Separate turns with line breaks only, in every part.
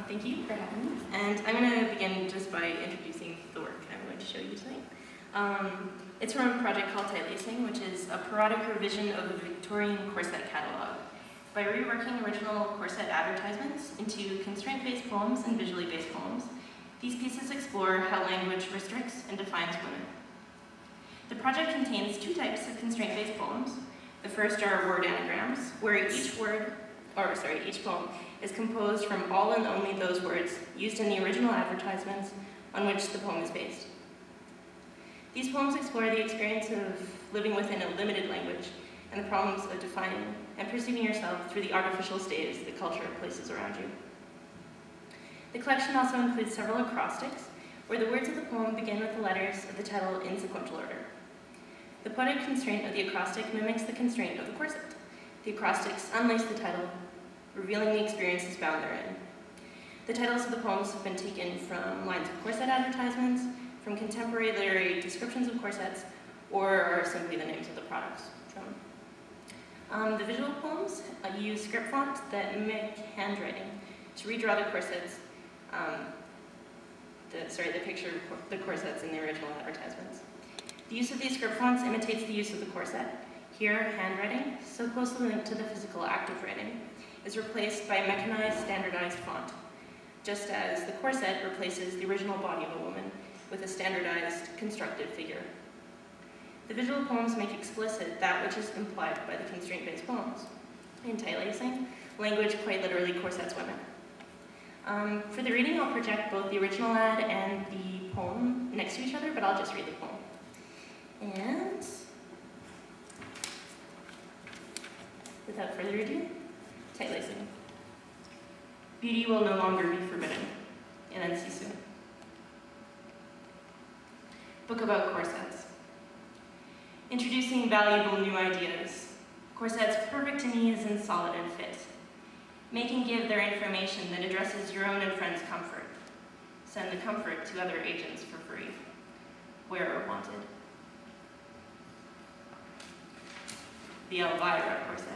Thank you for having me. And I'm going to begin just by introducing the work I'm going to show you tonight. It's from a project called Tight Lacing, which is a parodic revision of the Victorian corset catalog. By reworking original corset advertisements into constraint-based poems and visually based poems, these pieces explore how language restricts and defines women. The project contains two types of constraint-based poems. The first are word anagrams, where each poem is composed from all and only those words used in the original advertisements on which the poem is based. These poems explore the experience of living within a limited language and the problems of defining and perceiving yourself through the artificial staves that culture places around you. The collection also includes several acrostics, where the words of the poem begin with the letters of the title in sequential order. The poetic constraint of the acrostic mimics the constraint of the corset. The acrostics unlace the title, revealing the experiences bound therein. The titles of the poems have been taken from lines of corset advertisements, from contemporary literary descriptions of corsets, or are simply the names of the products shown. The visual poems use script font that mimic handwriting to redraw the corsets, the picture of the corsets in the original advertisements. The use of these script fonts imitates the use of the corset. Here, handwriting, so closely linked to the physical act of writing, is replaced by a mechanized, standardized font, just as the corset replaces the original body of a woman with a standardized, constructed figure. The visual poems make explicit that which is implied by the constraint-based poems. In Tight Lacing, language quite literally corsets women. For the reading, I'll project both the original ad and the poem next to each other, but I'll just read the poem. And without further ado, Tight Lacing. Beauty will no longer be forbidden. And then see soon. Book about corsets. Introducing valuable new ideas. Corsets perfect to me as in solid and fit. Make and give their information that addresses your own and friends' comfort. Send the comfort to other agents for free. Wearer wanted. The Elvira corset.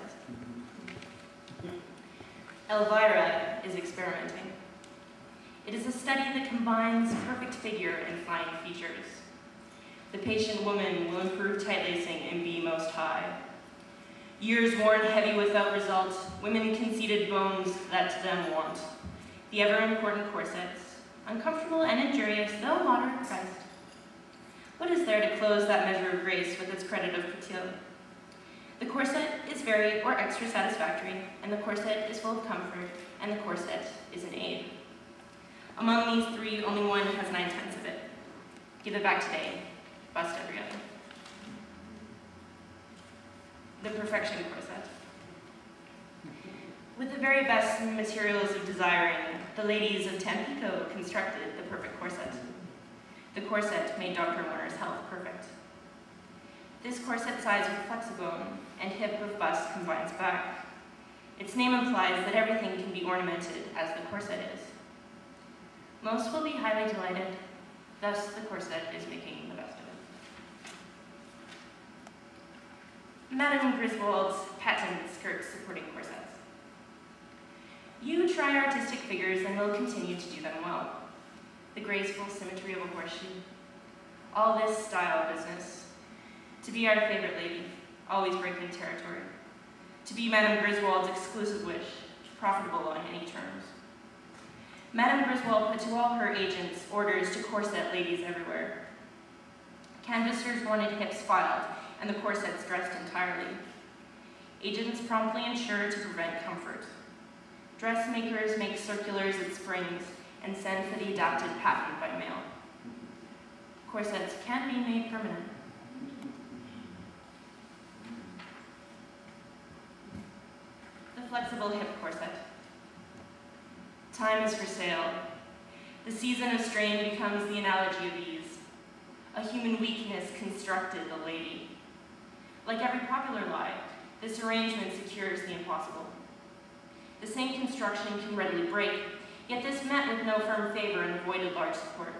Elvira is experimenting. It is a study that combines perfect figure and fine features. The patient woman will improve tight lacing and be most high. Years worn heavy without result, women conceited bones that to them want. The ever-important corsets, uncomfortable and injurious, though moderate priced. What is there to close that measure of grace with its credit of couture? The corset is very or extra satisfactory, and the corset is full of comfort, and the corset is an aid. Among these three, only one has 9/10 of it. Give it back today, bust every other. The perfection corset. With the very best materials of desiring, the ladies of Tampico constructed the perfect corset. The corset made Dr. Warner's health perfect. This corset size of flexibone and hip of bust combines back. Its name implies that everything can be ornamented as the corset is. Most will be highly delighted, thus the corset is making the best of it. Madame Griswold's patent skirt supporting corsets. You try artistic figures and will continue to do them well. The graceful symmetry of a horseshoe. All this style business. To be our favorite lady, always breaking territory. To be Madame Griswold's exclusive wish, profitable on any terms. Madame Griswold put to all her agents orders to corset ladies everywhere. Canvassers wanted hips filed and the corsets dressed entirely. Agents promptly ensure to prevent comfort. Dressmakers make circulars at springs and send for the adapted pattern by mail. Corsets can be made permanent. The flexible hip corset. Time is for sale. The season of strain becomes the analogy of ease. A human weakness constructed the lady. Like every popular lie, this arrangement secures the impossible. The same construction can readily break, yet this met with no firm favor and avoided large support.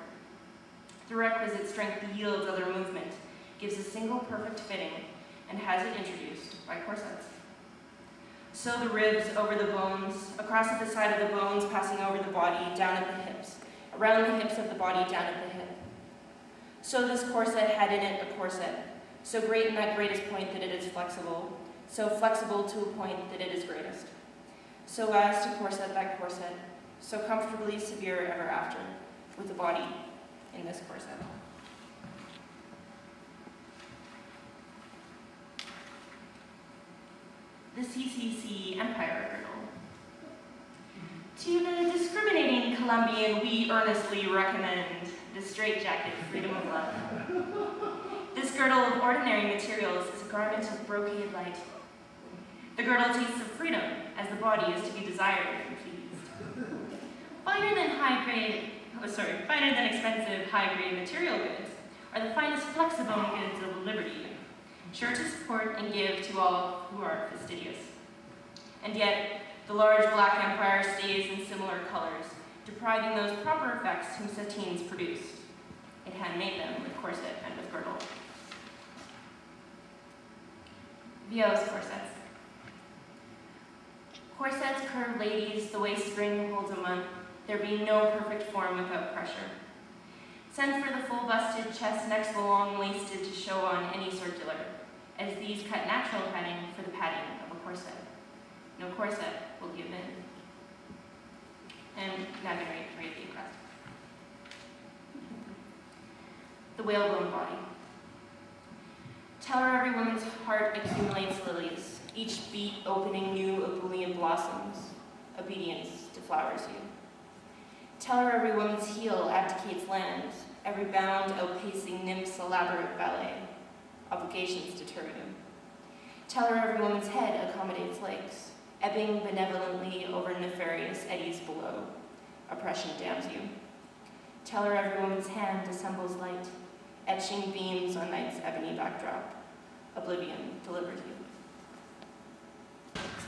The requisite strength yields other movement, gives a single perfect fitting, and has it introduced by corsets. So the ribs over the bones, across at the side of the bones, passing over the body, down at the hips, around the hips of the body, down at the hip. So this corset had in it a corset, so great in that greatest point that it is flexible, so flexible to a point that it is greatest. So as to corset that corset, so comfortably severe ever after, with the body in this corset. The CCC Empire Girdle. To the discriminating Colombian, we earnestly recommend the straitjacket freedom of love. This girdle of ordinary materials is a garment of brocade light. The girdle tastes of freedom, as the body is to be desired and pleased. Finer than expensive high-grade material goods are the finest flexibone goods of liberty, sure to support and give to all who are fastidious. And yet, the large black empire stays in similar colors, depriving those proper effects whom satines produced. It had made them with corset and with girdle. Vios corsets. Corsets curve ladies the way spring holds a month, there being no perfect form without pressure. Send for the full-busted chest next the long-waisted to show on any circular, as these cut natural padding for the padding of a corset. No corset will give in. And now I'm going to read the crest. The whalebone body. Tell her every woman's heart accumulates lilies, each beat opening new ebullient blossoms, obedience deflowers you. Tell her every woman's heel abdicates land, every bound outpacing nymph's elaborate ballet, obligations deter you. Tell her every woman's head accommodates lakes, ebbing benevolently over nefarious eddies below, oppression damns you. Tell her every woman's hand dissembles light, etching beams on night's ebony backdrop, oblivion delivers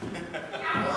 you.